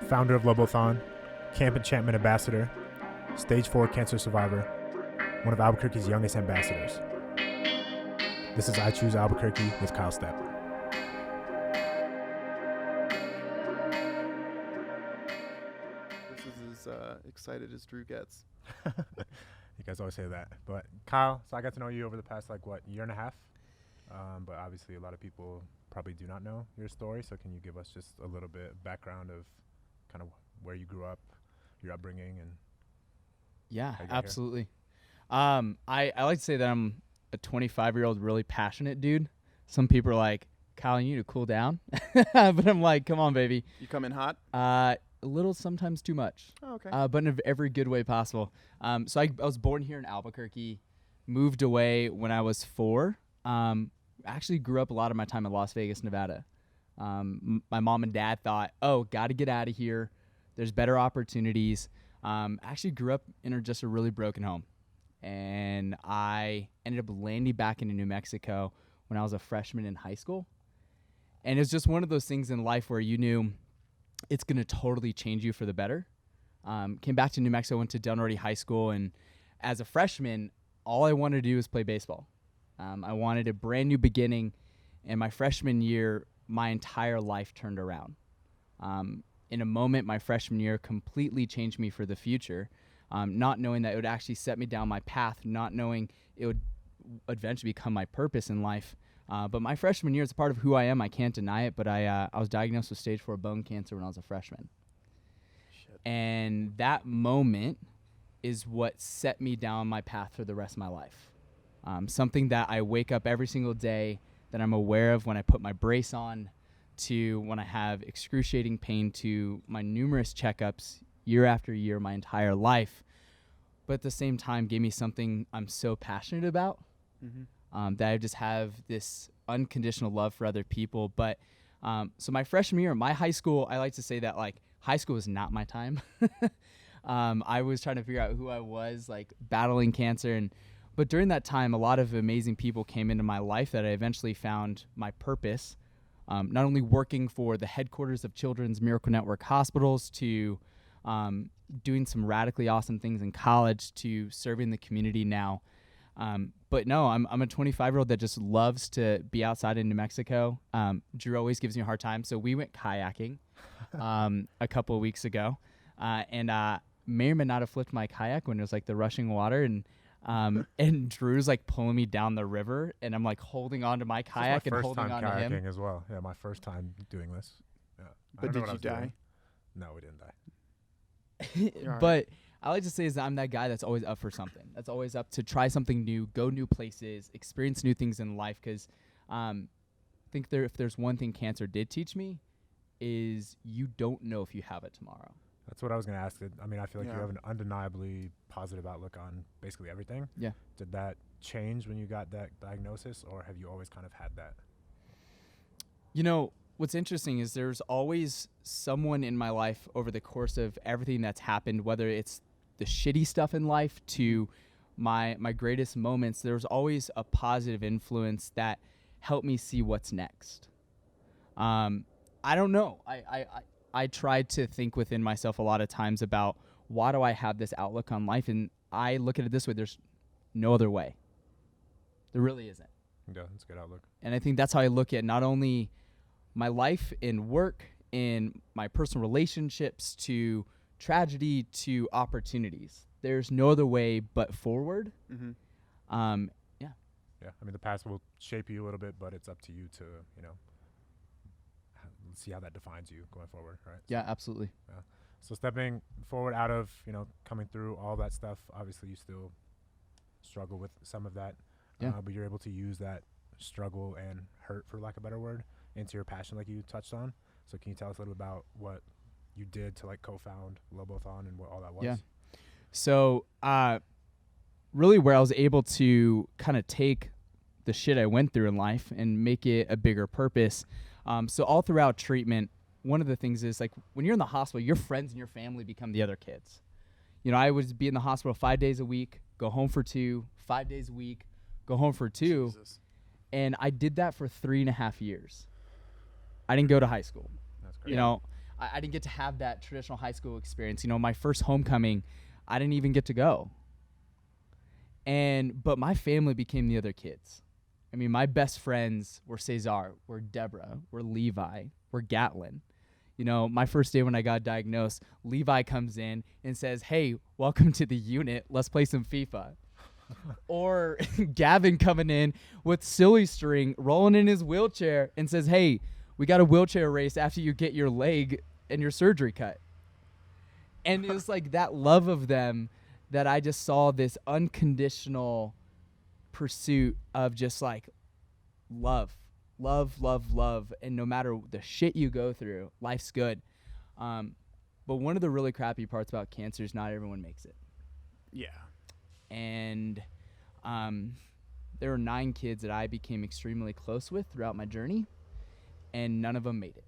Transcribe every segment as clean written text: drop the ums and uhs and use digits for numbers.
founder of Lobothon, Camp Enchantment ambassador, stage 4 cancer survivor, one of Albuquerque's youngest ambassadors. This is I Choose Albuquerque with Kyle Stepp. This is as excited as Drew gets. You guys always say that. But Kyle, so I got to know you over the past, year and a half? But obviously a lot of people probably do not know your story. So can you give us just a little bit background of kind of where you grew up, your upbringing, and Yeah, how you got absolutely. I like to say that I'm a 25-year-old really passionate dude. Some people are like, Kyle, you need to cool down. But I'm like, come on, baby. You come in hot? A little, sometimes too much. Oh, okay. But in every good way possible. So I was born here in Albuquerque, moved away when I was 4. Actually grew up a lot of my time in Las Vegas, Nevada. My mom and dad thought, got to get out of here. There's better opportunities. Actually grew up in just a really broken home. And I ended up landing back into New Mexico when I was a freshman in high school. And it was just one of those things in life where you knew it's going to totally change you for the better. Came back to New Mexico, went to Dunwoody High School, and as a freshman, all I wanted to do was play baseball. I wanted a brand new beginning, and my freshman year, my entire life turned around. In a moment, my freshman year completely changed me for the future, not knowing that it would actually set me down my path, not knowing it would eventually become my purpose in life. But my freshman year is a part of who I am. I can't deny it, but I was diagnosed with stage 4 bone cancer when I was a freshman. Shit. And that moment is what set me down my path for the rest of my life. Something that I wake up every single day that I'm aware of when I put my brace on, to when I have excruciating pain, to my numerous checkups year after year, my entire life. But at the same time, gave me something I'm so passionate about, that I just have this unconditional love for other people. But so my freshman year, my high school, I like to say that high school was not my time. I was trying to figure out who I was, battling cancer. But during that time, a lot of amazing people came into my life that I eventually found my purpose. Not only working for the headquarters of Children's Miracle Network hospitals, to doing some radically awesome things in college, to serving the community now. But no, I'm a 25-year-old that just loves to be outside in New Mexico. Drew always gives me a hard time. So we went kayaking a couple of weeks ago, and may or may not have flipped my kayak when it was the rushing water, and Drew's pulling me down the river, and I'm holding on to my kayak and holding on to him. First time kayaking as well. Yeah, my first time doing this. Yeah. But did you die? No, we didn't die. But I like to say is that I'm that guy that's always up for something. That's always up to try something new, go new places, experience new things in life. Because I think if there's one thing cancer did teach me, is you don't know if you have it tomorrow. That's what I was going to ask. I mean, I feel like you have an undeniably positive outlook on basically everything. Yeah. Did that change when you got that diagnosis, or have you always kind of had that? What's interesting is there's always someone in my life over the course of everything that's happened, whether it's the shitty stuff in life to my greatest moments. There's always a positive influence that helped me see what's next. I don't know. I tried to think within myself a lot of times about why do I have this outlook on life, and I look at it this way: there's no other way. There really isn't. Yeah, that's a good outlook. And I think that's how I look at not only my life in work, in my personal relationships, to tragedy, to opportunities. There's no other way but forward. Yeah. I mean, the past will shape you a little bit, but it's up to you to, see how that defines you going forward, right? Yeah, absolutely. Yeah. So stepping forward out of, coming through all that stuff, obviously you still struggle with some of that, but you're able to use that struggle and hurt, for lack of a better word, into your passion like you touched on. So can you tell us a little bit about what you did to co-found Lobothon and what all that was? Yeah. So really where I was able to kind of take the shit I went through in life and make it a bigger purpose. So all throughout treatment, one of the things is when you're in the hospital, your friends and your family become the other kids. I would be in the hospital 5 days a week, go home for 2, 5 days a week, go home for 2. Jesus. And I did that for 3.5 years. I didn't go to high school. That's great. I didn't get to have that traditional high school experience. You know, my first homecoming, I didn't even get to go. But my family became the other kids. I mean, my best friends were Cesar, were Deborah, were Levi, were Gatlin. You know, my first day when I got diagnosed, Levi comes in and says, "Hey, welcome to the unit. Let's play some FIFA." Or Gavin coming in with silly string, rolling in his wheelchair and says, "Hey, we got a wheelchair race after you get your leg and your surgery cut." And it was like that love of them that I just saw, this unconditional pursuit of just like love. And no matter the shit you go through, life's good. But one of the really crappy parts about cancer is not everyone makes it. Yeah. And there were 9 kids that I became extremely close with throughout my journey, and none of them made it.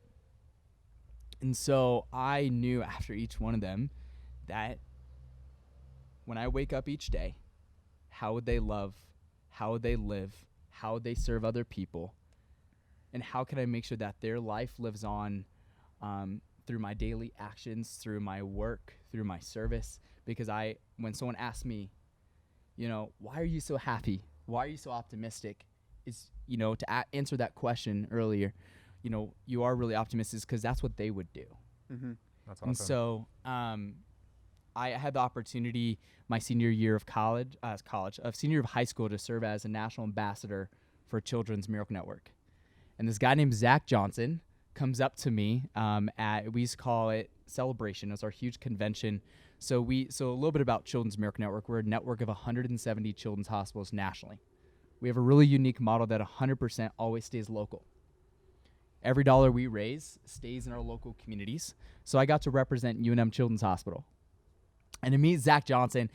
And so I knew after each one of them that when I wake up each day, how would they love? How would they live? How would they serve other people? And how can I make sure that their life lives on through my daily actions, through my work, through my service? Because when someone asks me, you know, why are you so happy? Why are you so optimistic? Is, you know, to answer that question earlier, you know, you are really optimistic because that's what they would do. Mm-hmm. That's awesome. And so I had the opportunity my senior year of senior year of high school, to serve as a national ambassador for Children's Miracle Network. And this guy named Zach Johnson comes up to me we used to call it Celebration. It was our huge convention. So a little bit about Children's Miracle Network. We're a network of 170 children's hospitals nationally. We have a really unique model that 100% always stays local. Every dollar we raise stays in our local communities. So I got to represent UNM Children's Hospital. And to meet Zach Johnson,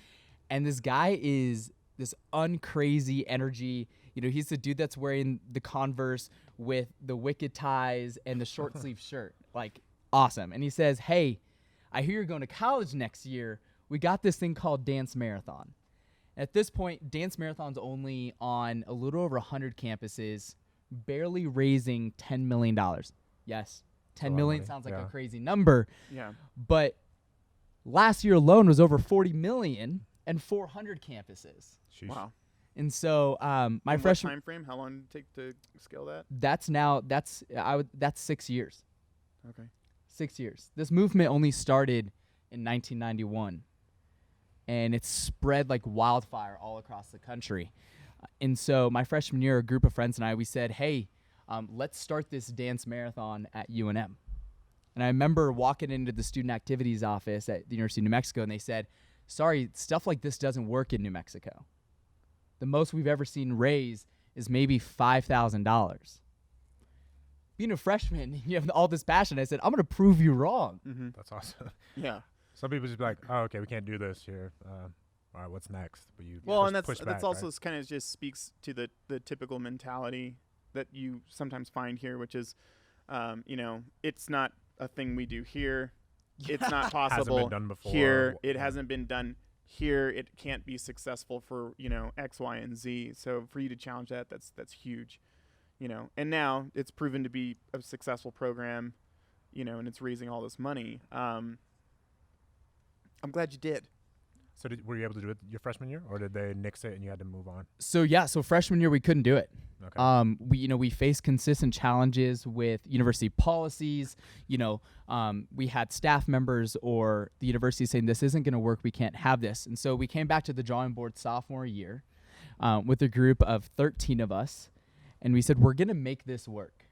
and this guy is this uncrazy energy. You know, he's the dude that's wearing the Converse with the wicked ties and the short sleeve shirt. Like, awesome. And he says, "Hey, I hear you're going to college next year. We got this thing called Dance Marathon." At this point, Dance Marathon's only on a little over 100 campuses, barely raising $10 million. Yes, $10 million sounds like a crazy number. Yeah. But last year alone was over $40 million and 400 campuses. Sheesh. Wow. And so my freshman time frame, how long did it take to scale that? that's 6 years. Okay. 6 years. This movement only started in 1991, and it's spread like wildfire all across the country. And so my freshman year, a group of friends and I, we said, "Hey, let's start this dance marathon at UNM." And I remember walking into the student activities office at the University of New Mexico, and they said, "Sorry, stuff like this doesn't work in New Mexico. The most we've ever seen raise is maybe $5,000. Being a freshman, you have all this passion. I said, "I'm going to prove you wrong." Mm-hmm. That's awesome. Yeah. Some people just be like, "Oh, okay, we can't do this here. All right, what's next?" But you Well, push, and push that's back, also right? kind of just speaks to the typical mentality that you sometimes find here, which is, you know, it's not a thing we do here. It's not possible Hasn't been done before. here. It hasn't been done here. It can't be successful for, you know, X, Y, and Z. So for you to challenge that, that's huge, you know. And now it's proven to be a successful program, you know, and it's raising all this money. I'm glad you did. So were you able to do it your freshman year, or did they nix it and you had to move on? So freshman year we couldn't do it. Okay. We faced consistent challenges with university policies. We had staff members or the university saying this isn't going to work. We can't have this. And so we came back to the drawing board sophomore year with a group of 13 of us, and we said we're going to make this work.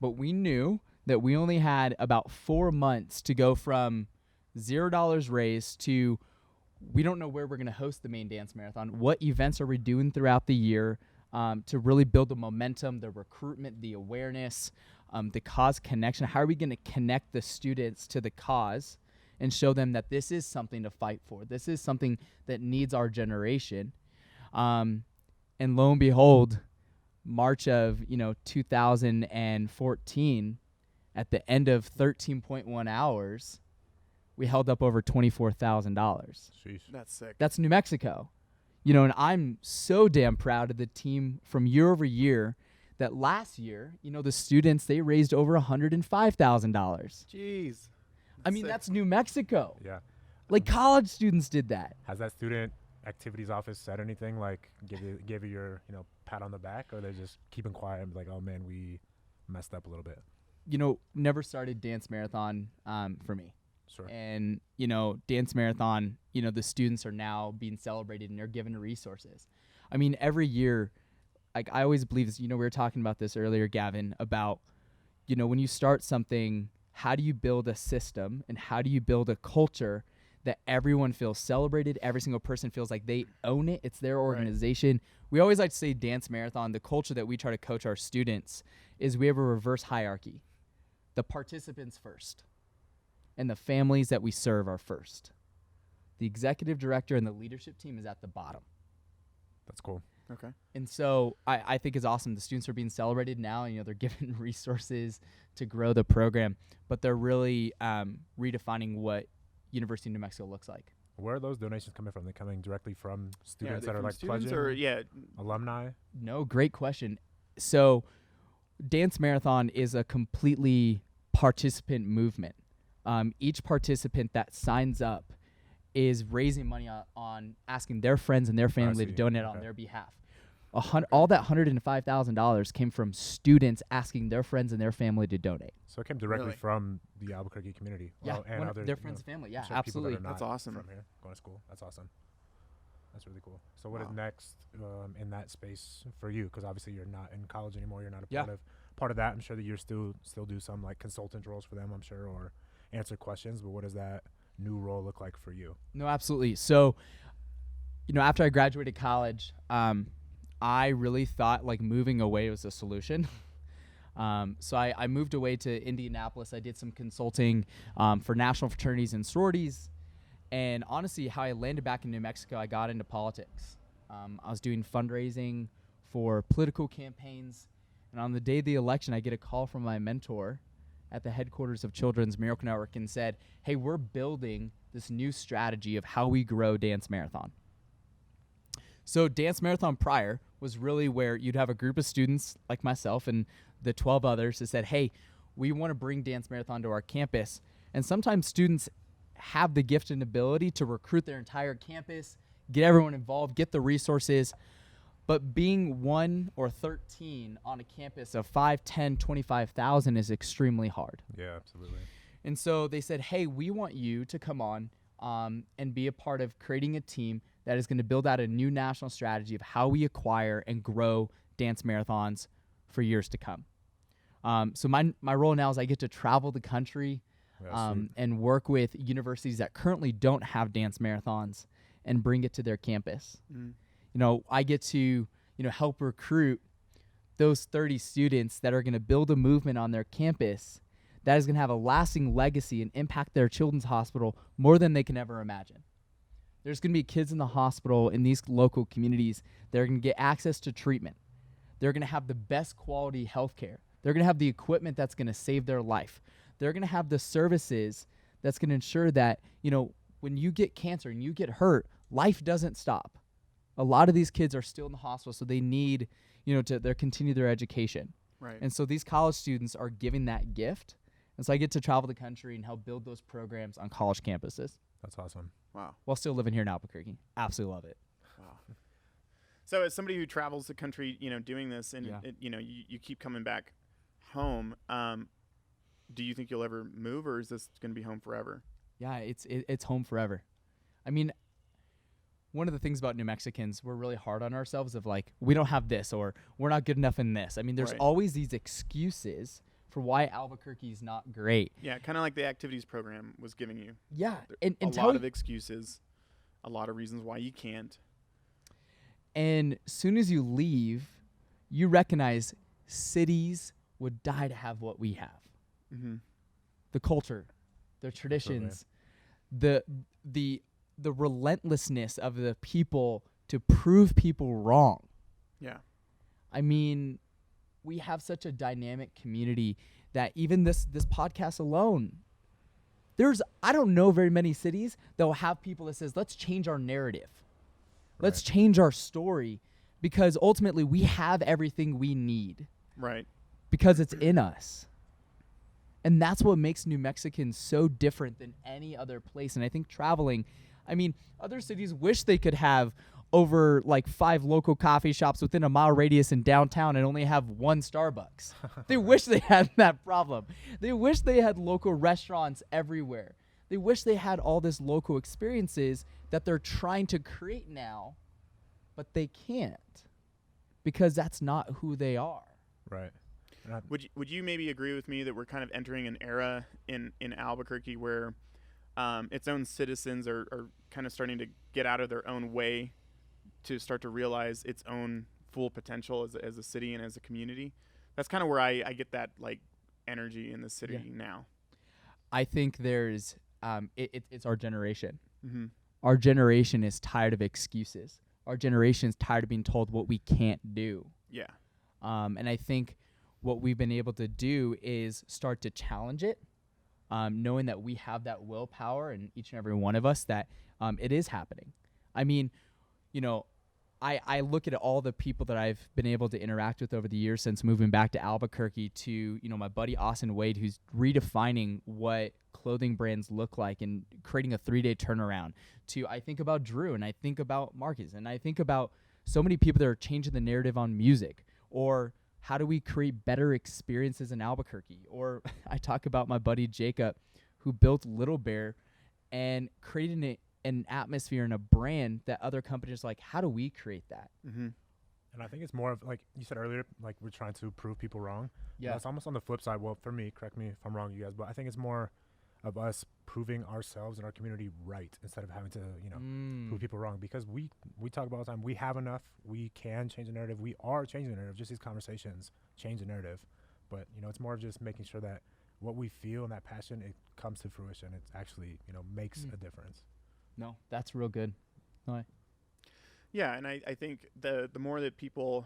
But we knew that we only had about 4 months to go from $0 raised to we don't know where we're going to host the main dance marathon. What events are we doing throughout the year to really build the momentum, the recruitment, the awareness, the cause connection? How are we going to connect the students to the cause and show them that this is something to fight for? This is something that needs our generation. And lo and behold, March of 2014, at the end of 13.1 hours, we held up over $24,000. Sheesh. That's sick. That's New Mexico. And I'm so damn proud of the team from year over year that last year, the students, they raised over $105,000. Jeez. Oh, That's New Mexico. Yeah. Like college students did that. Has that student activities office said anything, like give you your pat on the back, or they're just keeping quiet and be like, oh man, we messed up a little bit? Never started dance marathon for me. Sure. And dance marathon, the students are now being celebrated and they're given resources. I mean, every year, like I always believe, we were talking about this earlier, Gavin, about when you start something, how do you build a system and how do you build a culture that everyone feels celebrated, every single person feels like they own it, it's their organization. Right. We always like to say dance marathon, the culture that we try to coach our students is we have a reverse hierarchy. The participants first, and the families that we serve are first. The executive director and the leadership team is at the bottom. That's cool. Okay. And so I think it's awesome. The students are being celebrated now, and they're given resources to grow the program, but they're really redefining what University of New Mexico looks like. Where are those donations coming from? They're coming directly from students that are like students pledging? Or, alumni? No, great question. So Dance Marathon is a completely participant movement. Each participant that signs up is raising money on asking their friends and their family to donate on their behalf. All that $105,000 came from students asking their friends and their family to donate. So it came directly from the Albuquerque community. Yeah, and other, their friends and family. Yeah, sure, absolutely. That are not That's awesome. From here, going to school. That's awesome. That's really cool. So what is next in that space for you? Because obviously you're not in college anymore. You're not a part of that. I'm sure that you're still do some like consultant roles for them, I'm sure, or answer questions. But what does that new role look like for you? No, absolutely. So, after I graduated college, I really thought like moving away was a solution. So I moved away to Indianapolis. I did some consulting for national fraternities and sororities. And honestly, how I landed back in New Mexico, I got into politics. I was doing fundraising for political campaigns. And on the day of the election, I get a call from my mentor at the headquarters of Children's Miracle Network and said, hey, we're building this new strategy of how we grow Dance Marathon. So Dance Marathon prior was really where you'd have a group of students like myself and the 12 others that said, hey, we want to bring Dance Marathon to our campus. And sometimes students have the gift and ability to recruit their entire campus, get everyone involved, get the resources. But being 1 or 13 on a campus of 5, 10, 25,000 is extremely hard. Yeah, absolutely. And so they said, hey, we want you to come on and be a part of creating a team that is going to build out a new national strategy of how we acquire and grow dance marathons for years to come. So my role now is I get to travel the country and work with universities that currently don't have dance marathons and bring it to their campus. I get to help recruit those 30 students that are going to build a movement on their campus that is going to have a lasting legacy and impact their children's hospital more than they can ever imagine. There's going to be kids in the hospital in these local communities that are going to get access to treatment. They're going to have the best quality health care. They're going to have the equipment that's going to save their life. They're going to have the services that's going to ensure that, when you get cancer and you get hurt, life doesn't stop. A lot of these kids are still in the hospital, so they need, to continue their education. Right. And so these college students are giving that gift. And so I get to travel the country and help build those programs on college campuses. That's awesome. Wow. While still living here in Albuquerque. Absolutely love it. Wow. So as somebody who travels the country, doing this and, you keep coming back home, do you think you'll ever move, or is this going to be home forever? Yeah, it's home forever. I mean, one of the things about New Mexicans, we're really hard on ourselves of like, we don't have this, or we're not good enough in this. I mean, there's always these excuses for why Albuquerque is not great. Yeah, kind of like the activities program was giving you. Yeah. And a lot of excuses, a lot of reasons why you can't. And as soon as you leave, you recognize cities would die to have what we have. Mm-hmm. The culture, the traditions, the relentlessness of the people to prove people wrong. Yeah. I mean, we have such a dynamic community that even this podcast alone, I don't know very many cities that will have people that says, let's change our narrative. Let's change our story, because ultimately we have everything we need. Right. Because it's in us. And that's what makes New Mexicans so different than any other place. And I think traveling, I mean, other cities wish they could have over like 5 local coffee shops within a mile radius in downtown and only have 1 Starbucks. They wish they had that problem. They wish they had local restaurants everywhere. They wish they had all this local experiences that they're trying to create now, but they can't because that's not who they are. Right. Would you maybe agree with me that we're kind of entering an era in Albuquerque where its own citizens are kind of starting to get out of their own way to start to realize its own full potential as a city and as a community? That's kind of where I get that like energy in the city now. I think there's it's our generation. Mm-hmm. Our generation is tired of excuses. Our generation is tired of being told what we can't do. Yeah. And I think what we've been able to do is start to challenge it, knowing that we have that willpower in each and every one of us, that it is happening. I mean, you know, I look at all the people that I've been able to interact with over the years since moving back to Albuquerque to, you know, my buddy Austin Wade, who's redefining what clothing brands look like and creating a 3-day turnaround, to I think about Drew and I think about Marcus and I think about so many people that are changing the narrative on music, or how do we create better experiences in Albuquerque? Or I talk about my buddy Jacob, who built Little Bear and created an atmosphere and a brand that other companies are like, how do we create that? Mm-hmm. And I think it's more of, like you said earlier, like we're trying to prove people wrong. Yeah. It's almost on the flip side. Well, for me, correct me if I'm wrong, you guys, but I think it's more of us proving ourselves and our community right instead of having to, you know, prove people wrong. Because we talk about all the time, we have enough, we can change the narrative, we are changing the narrative. Just these conversations change the narrative. But, you know, it's more of just making sure that what we feel and that passion, it comes to fruition. It actually, you know, makes a difference. No, that's real good. No, Yeah, and I think the more that people,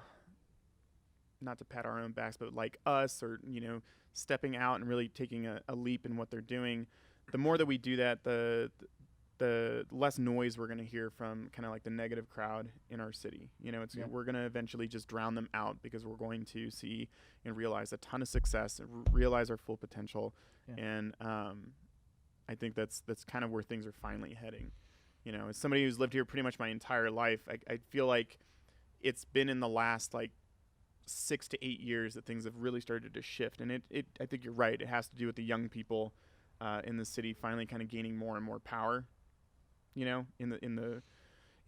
not to pat our own backs, but like us, or, you know, stepping out and really taking a leap in what they're doing, the more that we do that, the less noise we're going to hear from kind of like the negative crowd in our city. You know, we're going to eventually just drown them out because we're going to see and realize a ton of success, and realize our full potential. Yeah. And I think that's kind of where things are finally heading. You know, as somebody who's lived here pretty much my entire life, I feel like it's been in the last like 6 to 8 years that things have really started to shift. And I think you're right. It has to do with the young people in the city finally kind of gaining more and more power, you know, in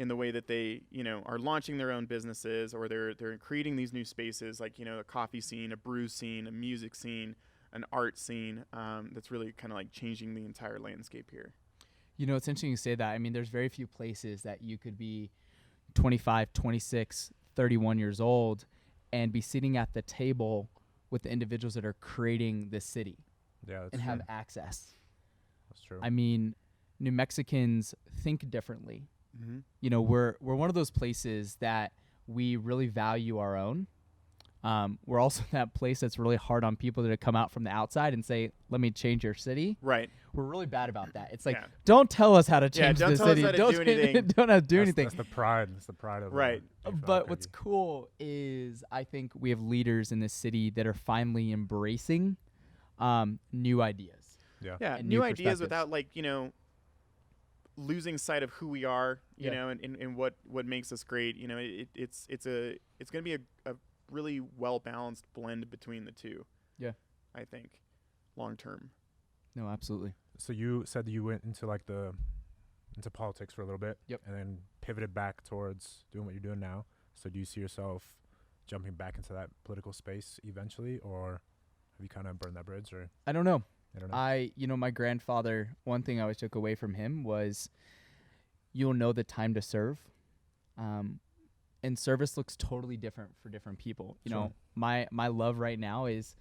the way that they, you know, are launching their own businesses, or they're creating these new spaces, like, you know, a coffee scene, a brew scene, a music scene, an art scene, that's really kind of like changing the entire landscape here. You know, it's interesting you say that. I mean, there's very few places that you could be 25, 26, 31 years old and be sitting at the table with the individuals that are creating the city. Yeah, that's and true. have access. That's true. I mean, New Mexicans think differently. Mm-hmm. You know, we're one of those places that we really value our own. We're also that place that's really hard on people that come out from the outside and say, let me change your city. Right. We're really bad about that. It's like, Yeah. don't tell us how to change don't the tell us city. how to Don't do anything. don't have to do anything. That's the pride. That's the pride of Right. But what's cool is I think we have leaders in this city that are finally embracing new ideas. Yeah, and new new ideas perspectives. without, like, you know, losing sight of who we are, you know, and what makes us great. You know, it's going to be a really well balanced blend between the two. Yeah, I think long term. No, absolutely. So you said that you went into like into politics for a little bit. Yep. And then pivoted back towards doing what you're doing now. So do you see yourself jumping back into that political space eventually, or have you kind of burned that bridge? Or I don't know. I don't know. You know, my grandfather, one thing I always took away from him was you'll know the time to serve. And service looks totally different for different people. You know, my love right now is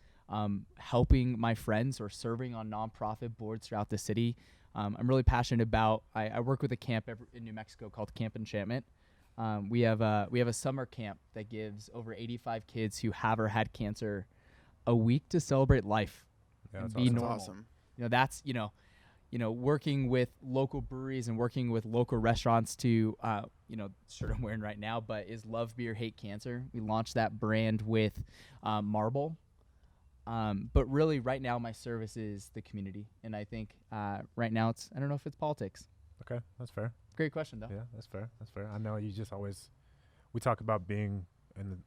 helping my friends or serving on nonprofit boards throughout the city. I'm really passionate about, I work with a camp in New Mexico called Camp Enchantment. We have a summer camp that gives over 85 kids who have or had cancer a week to celebrate life. Yeah, and that's be awesome. normal. That's awesome. You know, that's, you know, working with local breweries and working with local restaurants to shirt I'm wearing right now, but is Love Beer, Hate Cancer. We launched that brand with Marble. But really right now my service is the community. And I think right now I don't know if it's politics. Okay, that's fair. Great question, though. Yeah, that's fair. That's fair. I know you just always, we talk about being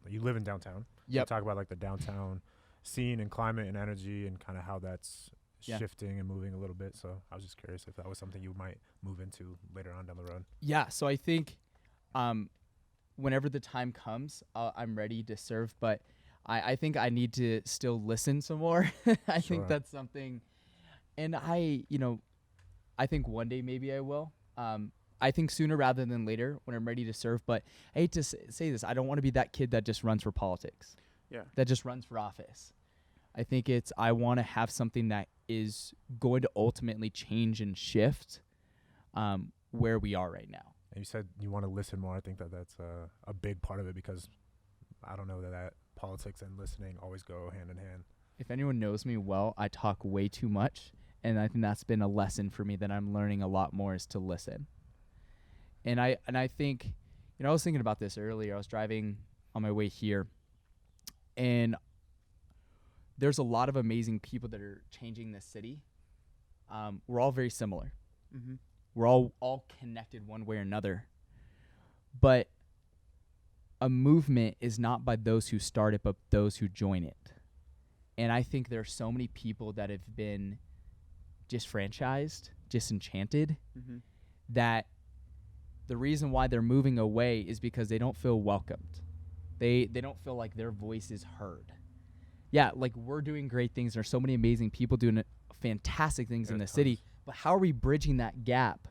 you live in downtown. Yep. We talk about like the downtown scene and climate and energy and kind of how that's shifting and moving a little bit. So I was just curious if that was something you might move into later on down the road. Yeah. So I think whenever the time comes, I'm ready to serve. But I think I need to still listen some more. I think that's something. And I think one day maybe I will. I think sooner rather than later when I'm ready to serve. But I hate to say this. I don't want to be that kid that just runs for politics. Yeah. That just runs for office. I think I want to have something that is going to ultimately change and shift where we are right now. And you said you want to listen more. I think that's a big part of it because I don't know that politics and listening always go hand in hand. If anyone knows me well, I talk way too much. And I think that's been a lesson for me that I'm learning a lot more is to listen. And I think, I was thinking about this earlier. I was driving on my way here, and there's a lot of amazing people that are changing this city. We're all very similar. Mm-hmm. We're all connected one way or another. But a movement is not by those who start it, but those who join it. And I think there are so many people that have been disfranchised, disenchanted, that the reason why they're moving away is because they don't feel welcomed. They don't feel like their voice is heard. Yeah, like we're doing great things. There's so many amazing people doing fantastic things in the city. But how are we bridging that gap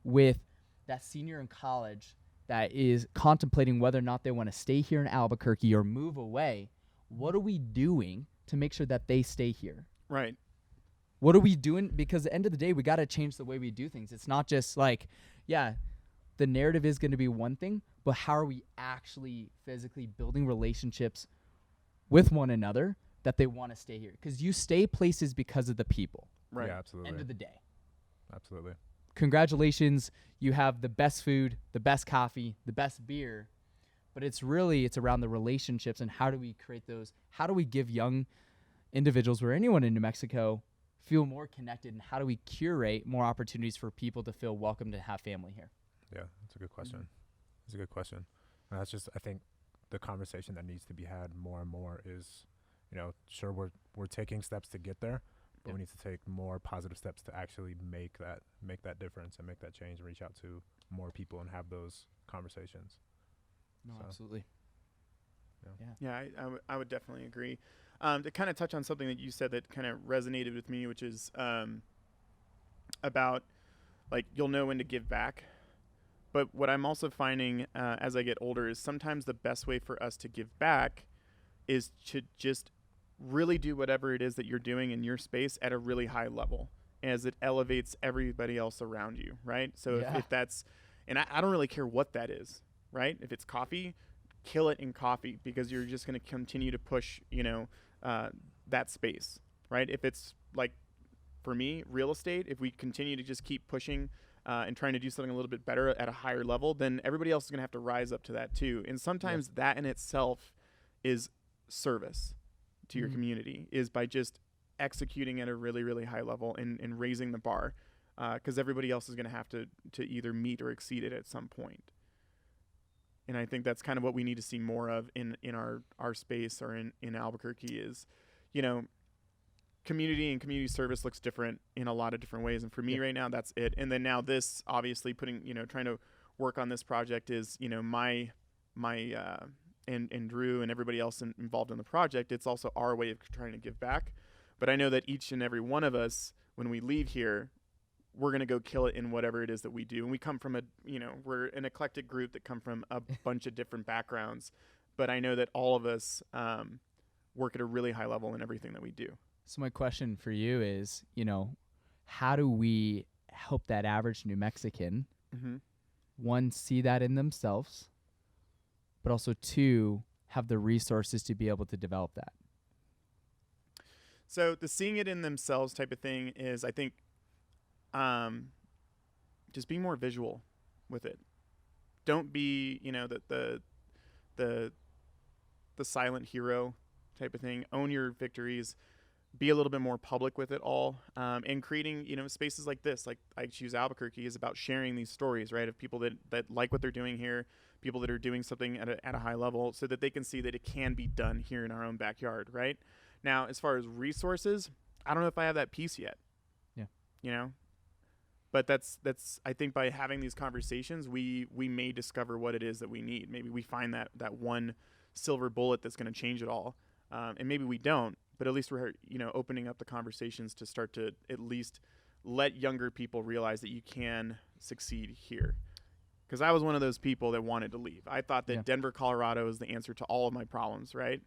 with that senior in college that is contemplating whether or not they want to stay here in Albuquerque or move away? What are we doing to make sure that they stay here? Right. What are we doing? Because at the end of the day, we got to change the way we do things. It's not just like, the narrative is going to be one thing, but how are we actually physically building relationships with one another that they want to stay here? Because you stay places because of the people. Right. Yeah, absolutely. End of the day. Absolutely. Congratulations. You have the best food, the best coffee, the best beer, but it's around the relationships and how do we create those? How do we give young individuals or anyone in New Mexico feel more connected, and how do we curate more opportunities for people to feel welcome to have family here? Yeah, that's a good question. That's a good question. And that's just, I think, the conversation that needs to be had more and more is, sure, we're taking steps to get there, but we need to take more positive steps to actually make that difference and make that change and reach out to more people and have those conversations. No, So, absolutely. Yeah, I would definitely agree. To kind of touch on something that you said that kind of resonated with me, which is about like you'll know when to give back. But what I'm also finding as I get older is sometimes the best way for us to give back is to just really do whatever it is that you're doing in your space at a really high level as it elevates everybody else around you, right? So if that's, and I don't really care what that is, right? If it's coffee, kill it in coffee because you're just going to continue to push, that space, right? If it's like, for me, real estate, if we continue to just keep pushing and trying to do something a little bit better at a higher level, then everybody else is going to have to rise up to that too. And sometimes that in itself is service to your community, is by just executing at a really, really high level and raising the bar, because everybody else is going to have to either meet or exceed it at some point. And I think that's kind of what we need to see more of in our space or in Albuquerque is, community and community service looks different in a lot of different ways. And for me right now, that's it. And then now this, obviously trying to work on this project is, my and Drew and everybody else involved in the project, it's also our way of trying to give back. But I know that each and every one of us, when we leave here, we're going to go kill it in whatever it is that we do. And we come from we're an eclectic group that come from a bunch of different backgrounds. But I know that all of us work at a really high level in everything that we do. So my question for you is, how do we help that average New Mexican, one, see that in themselves, but also two, have the resources to be able to develop that? So the seeing it in themselves type of thing is, I think, just being more visual with it. don't be, the silent hero type of thing. Own your victories. Be a little bit more public with it all. And creating, spaces like this, like I Choose Albuquerque, is about sharing these stories, right, of people that like what they're doing here, people that are doing something at a high level, so that they can see that it can be done here in our own backyard, right? Now, as far as resources, I don't know if I have that piece yet. Yeah. But that's I think by having these conversations, we may discover what it is that we need. Maybe we find that one silver bullet that's going to change it all. And maybe we don't, but at least we're, opening up the conversations to start to at least let younger people realize that you can succeed here. Because I was one of those people that wanted to leave. I thought that Denver, Colorado is the answer to all of my problems, right?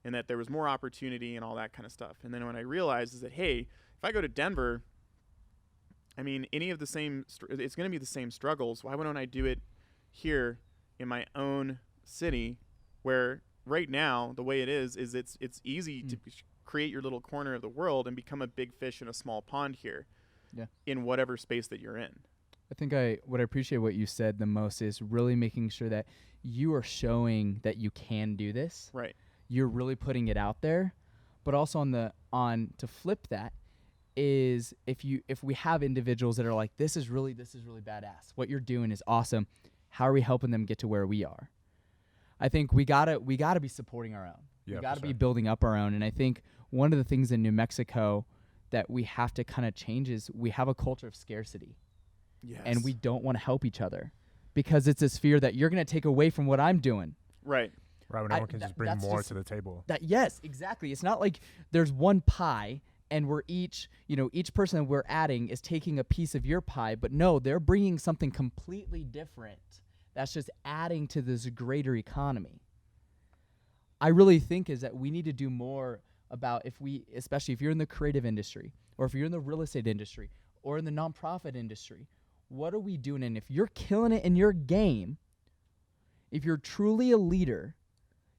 And that there was more opportunity and all that kind of stuff. And then when I realized is that, hey, if I go to Denver, I mean, any of the same, it's going to be the same struggles. Why wouldn't I do it here in my own city, where right now the way it is it's easy to create your little corner of the world and become a big fish in a small pond here, in whatever space that you're in. I think what I appreciate what you said the most is really making sure that you are showing that you can do this. Right. You're really putting it out there, but also to flip that is if we have individuals that are like, this is really badass. What you're doing is awesome. How are we helping them get to where we are? I think we gotta be supporting our own. Yeah, we gotta for be sure. building up our own. And I think one of the things in New Mexico that we have to kind of change is we have a culture of scarcity. Yes. And we don't want to help each other because it's this fear that you're going to take away from what I'm doing. Right. Right, when everyone can just bring more to the table. Yes, exactly. It's not like there's one pie and we're each person that we're adding is taking a piece of your pie, but no, they're bringing something completely different that's just adding to this greater economy. I really think is that we need to do more about especially if you're in the creative industry or if you're in the real estate industry or in the nonprofit industry, what are we doing? And if you're killing it in your game, if you're truly a leader,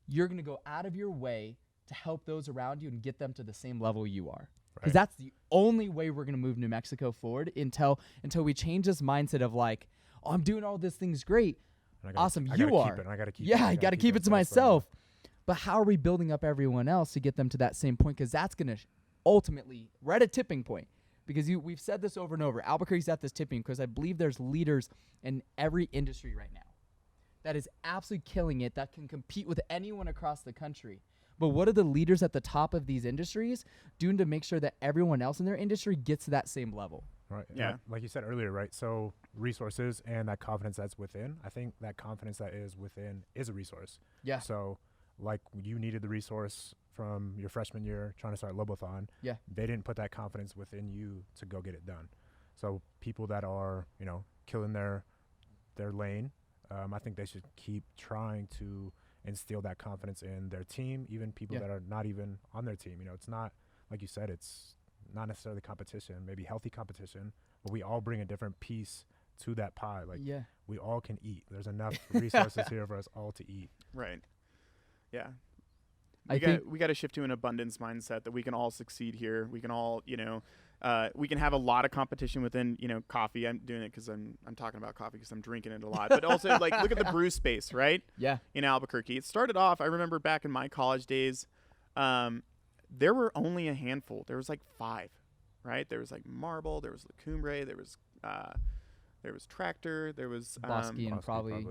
you're going to go out of your way to help those around you and get them to the same level you are. Because that's the only way we're going to move New Mexico forward until we change this mindset of like, oh, I'm doing all these things great. Awesome, you are. I got to keep it. Yeah, I got to keep it to myself. But how are we building up everyone else to get them to that same point? Because that's going to ultimately, we're at a tipping point. Because we've said this over and over. Albuquerque's at this tipping because I believe there's leaders in every industry right now that is absolutely killing it, that can compete with anyone across the country. But what are the leaders at the top of these industries doing to make sure that everyone else in their industry gets to that same level? Right. Yeah. Like you said earlier, right? So resources and that confidence that's within, I think that confidence that is within is a resource. Yeah. So like you needed the resource from your freshman year trying to start Lobothon. Yeah. They didn't put that confidence within you to go get it done. So people that are, killing their lane, I think they should keep trying to instill that confidence in their team, even people that are not even on their team. It's not, like you said, it's not necessarily competition, maybe healthy competition, but we all bring a different piece to that pie. Like we all can eat. There's enough resources here for us all to eat. Right. Yeah. I think we got to shift to an abundance mindset that we can all succeed here. We can all, we can have a lot of competition within, coffee. I'm doing it because I'm talking about coffee because I'm drinking it a lot. But also, like, look at the brew space, right? Yeah. In Albuquerque, it started off. I remember back in my college days, there were only a handful. There was like 5, right? There was like Marble. There was La Cumbre. There was Tractor. There was Bosky and probably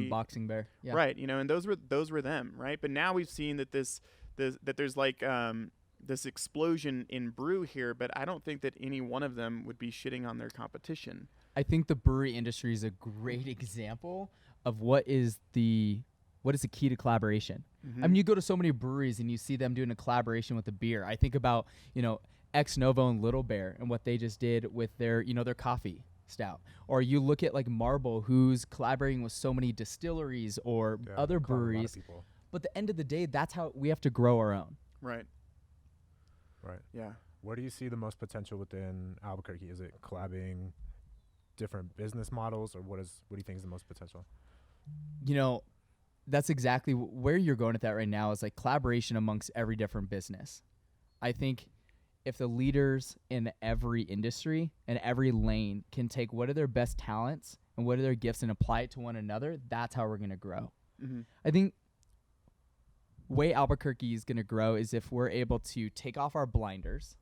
Boxing Bear. Yeah. Right. And those were them, right? But now we've seen that that there's like this explosion in brew here, but I don't think that any one of them would be shitting on their competition. I think the brewery industry is a great example of what is the key to collaboration. Mm-hmm. I mean, you go to so many breweries and you see them doing a collaboration with the beer. I think about, Ex Novo and Little Bear and what they just did with their coffee stout. Or you look at like Marble, who's collaborating with so many distilleries or other breweries. But at the end of the day, that's how we have to grow our own. Right. Right. Yeah. Where do you see the most potential within Albuquerque? Is it collabing different business models, or what do you think is the most potential? That's exactly where you're going at that right now is like collaboration amongst every different business. I think if the leaders in every industry and every lane can take what are their best talents and what are their gifts and apply it to one another, that's how we're going to grow. I think way Albuquerque is going to grow is if we're able to take off our blinders.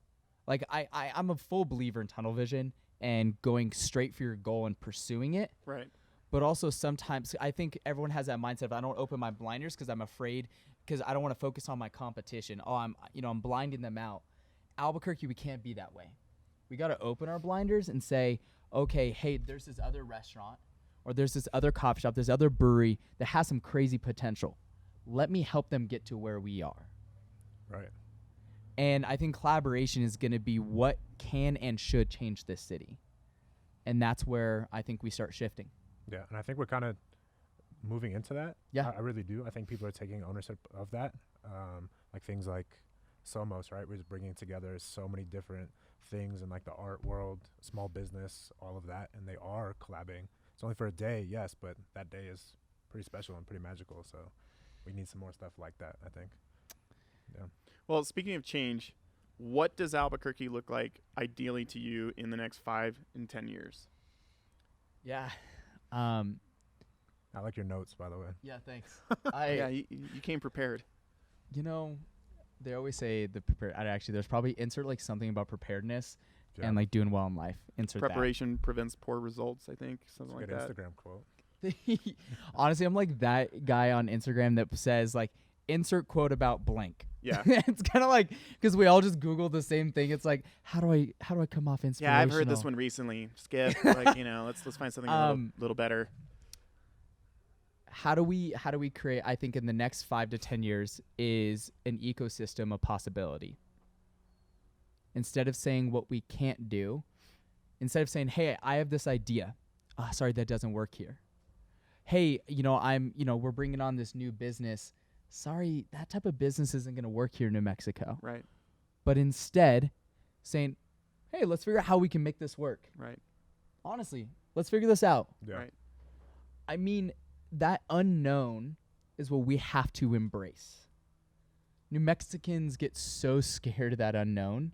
Like I'm a full believer in tunnel vision and going straight for your goal and pursuing it. Right. But also sometimes I think everyone has that mindset of I don't open my blinders because I'm afraid, because I don't want to focus on my competition. Oh, I'm blinding them out. Albuquerque, we can't be that way. We got to open our blinders and say, okay, hey, there's this other restaurant or there's this other coffee shop, there's other brewery that has some crazy potential. Let me help them get to where we are. Right. And I think collaboration is going to be what can and should change this city. And that's where I think we start shifting. Yeah, and I think we're kind of moving into that. Yeah. I really do. I think people are taking ownership of that. Like things like Somos, right? We're just bringing together so many different things in like the art world, small business, all of that, and they are collabing. It's only for a day, yes, but that day is pretty special and pretty magical. So we need some more stuff like that, I think. Yeah. Well, speaking of change, what does Albuquerque look like ideally to you in the next 5 and 10 years? Yeah. I like your notes, by the way. Yeah, thanks. Yeah, you came prepared. You know, they always say the prepared. Actually, there's probably insert like something about preparedness and like doing well in life. Insert Preparation prevents poor results, I think. Something like that. Instagram quote. Honestly, I'm like that guy on Instagram that says like insert quote about blank. Yeah. It's kind of like because we all just Google the same thing. It's like how do I come off inspirational? Yeah, I've heard this one recently. Skip, like let's find something a little better. How do we create, I think in the next 5 to 10 years, is an ecosystem of possibility. Instead of saying what we can't do, instead of saying, hey, I have this idea. Sorry, that doesn't work here. Hey, we're bringing on this new business. Sorry, that type of business isn't going to work here in New Mexico. Right. But instead saying, hey, let's figure out how we can make this work. Right. Honestly, let's figure this out. Yeah. Right. I mean, that unknown is what we have to embrace. New Mexicans get so scared of that unknown.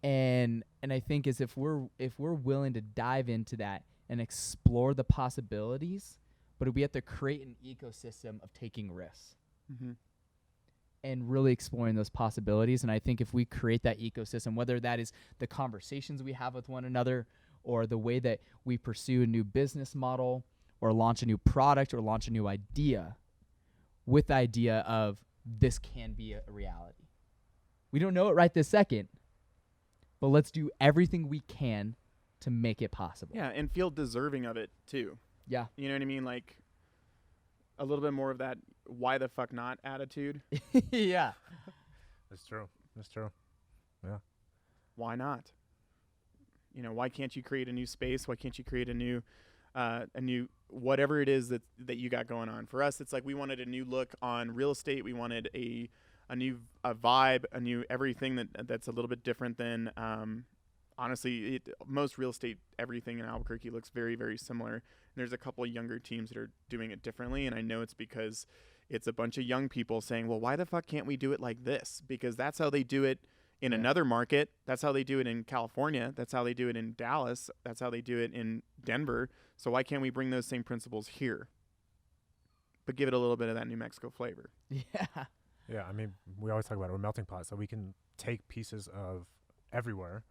And I think is if we're willing to dive into that and explore the possibilities, but we have to create an ecosystem of taking risks. Mm-hmm. And really exploring those possibilities. And I think if we create that ecosystem, whether that is the conversations we have with one another or the way that we pursue a new business model or launch a new product or launch a new idea with the idea of this can be a reality. We don't know it right this second, but let's do everything we can to make it possible. Yeah, and feel deserving of it too. Yeah. You know what I mean? Like a little bit more of that why the fuck not attitude. Yeah. That's true. Yeah. Why not? Why can't you create a new space? Why can't you create a new whatever it is that you got going on? For us, it's like we wanted a new look on real estate. We wanted a new vibe, a new everything that's a little bit different than honestly, most real estate, everything in Albuquerque looks very, very similar. And there's a couple of younger teams that are doing it differently, and I know it's because it's a bunch of young people saying, well, why the fuck can't we do it like this? Because that's how they do it in another market. That's how they do it in California. That's how they do it in Dallas. That's how they do it in Denver. So why can't we bring those same principles here, but give it a little bit of that New Mexico flavor? Yeah. Yeah, I mean, we always talk about it. We're a melting pot, so we can take pieces of everywhere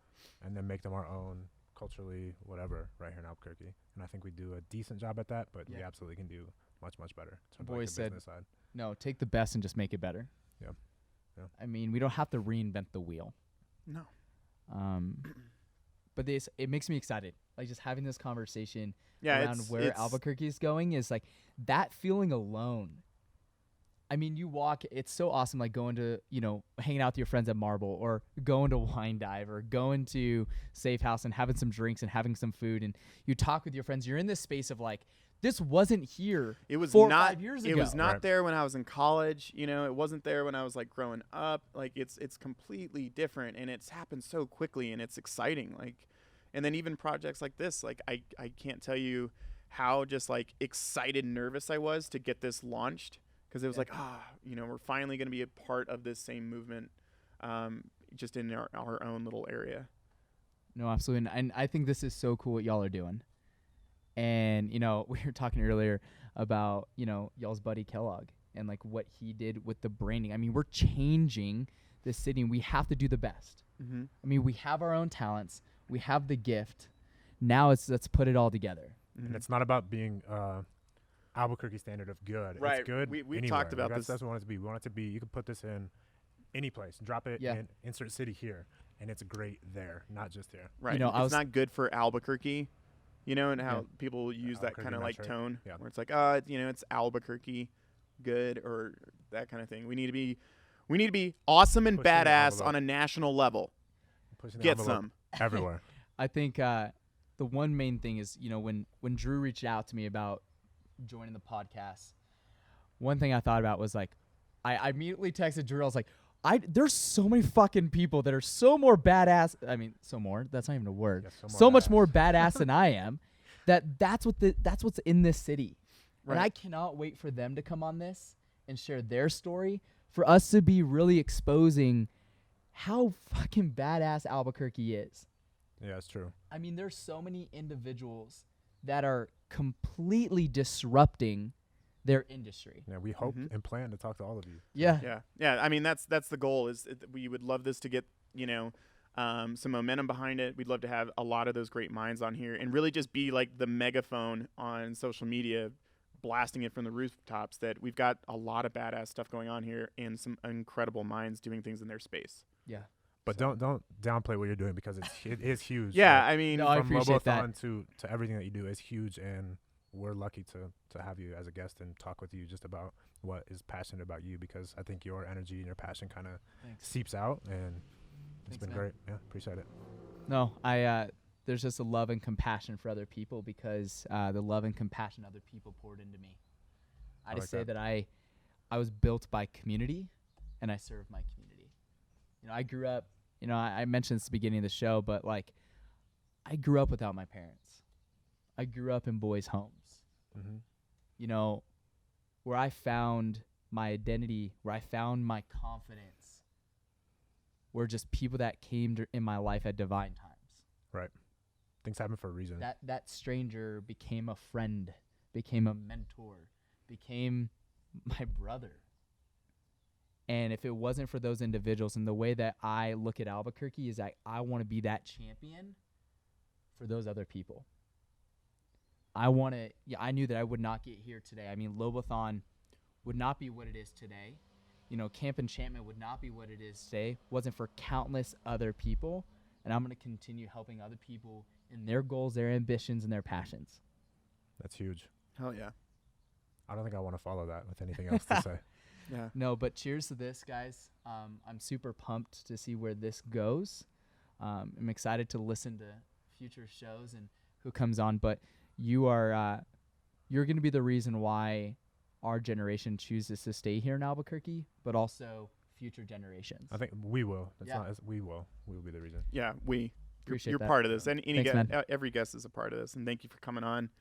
and then make them our own culturally, whatever, right here in Albuquerque. And I think we do a decent job at that, but we absolutely can do much, much better. I've always said, no, take the best and just make it better. Yeah. I mean, we don't have to reinvent the wheel. No. But it makes me excited. Like just having this conversation around where Albuquerque is going is like that feeling alone. I mean, you walk, it's so awesome, like going to, hanging out with your friends at Marble or going to Wine Dive or going to Safe House and having some drinks and having some food. And you talk with your friends. You're in this space of like, this wasn't here. It was 4 or not 5 years ago. It was not there when I was in college. It wasn't there when I was like growing up. Like it's completely different, and it's happened so quickly, and it's exciting. Like, and then even projects like this, like I can't tell you how just like excited, nervous I was to get this launched. Because it was like, we're finally going to be a part of this same movement, just in our own little area. No, absolutely. And I think this is so cool what y'all are doing. And, we were talking earlier about, y'all's buddy Kellogg and like what he did with the branding. I mean, we're changing the city and we have to do the best. Mm-hmm. I mean, we have our own talents. We have the gift. Now let's put it all together. Mm-hmm. And it's not about being Albuquerque standard of good. Right. It's good. We anywhere. talked about this. That's what we want it to be. We want it to be. You can put this in any place, drop it in, insert city here, and it's great there, not just here. Right. It's not good for Albuquerque, and how people use that kind of like tone, where it's like, it's Albuquerque, good, or that kind of thing. We need to be awesome and badass on a national level. Get some everywhere. I think the one main thing is, when Drew reached out to me about joining the podcast, one thing I thought about was like, I immediately texted Drew. I was like, there's so many fucking people that are so more badass. I mean, that's not even a word. Yeah, so much more badass than I am. That's what's in this city. Right. And I cannot wait for them to come on this and share their story, for us to be really exposing how fucking badass Albuquerque is. Yeah, it's true. I mean, there's so many individuals that are completely disrupting their industry. Yeah, we hope and plan to talk to all of you. Yeah. I mean, that's the goal. We would love this to get some momentum behind it. We'd love to have a lot of those great minds on here and really just be like the megaphone on social media, blasting it from the rooftops that we've got a lot of badass stuff going on here and some incredible minds doing things in their space. Yeah. But don't downplay what you're doing, because it is huge. Yeah, like, I mean, I appreciate Lobothon that. to everything that you do is huge, and we're lucky to have you as a guest and talk with you just about what is passionate about you, because I think your energy and your passion kind of seeps out, and it's been great. Yeah, appreciate it. No, there's just a love and compassion for other people, because the love and compassion other people poured into me. I just say that I was built by community, and I serve my community. I grew up, I mentioned this at the beginning of the show, but like, I grew up without my parents. I grew up in boys' homes. Mm-hmm. Where I found my identity, where I found my confidence, were just people that came in my life at divine times. Right. Things happen for a reason. That stranger became a friend, became a mentor, became my brother. And if it wasn't for those individuals, and the way that I look at Albuquerque is that I want to be that champion for those other people. I knew that I would not get here today. I mean, Lobothon would not be what it is today. Camp Enchantment would not be what it is today. Wasn't for countless other people. And I'm going to continue helping other people in their goals, their ambitions, and their passions. That's huge. Hell yeah. I don't think I want to follow that with anything else to say. Yeah. No, but cheers to this, guys. I'm super pumped to see where this goes. I'm excited to listen to future shows and who comes on. But you're going to be the reason why our generation chooses to stay here in Albuquerque, but also future generations. I think we will. We will be the reason. Yeah, appreciate you're that. part of this. And Thanks, every guest is a part of this. And thank you for coming on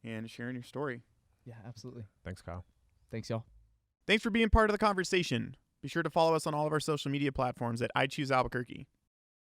and sharing your story. Yeah, absolutely. Thanks, Kyle. Thanks, y'all. Thanks for being part of the conversation. Be sure to follow us on all of our social media platforms at I Choose Albuquerque.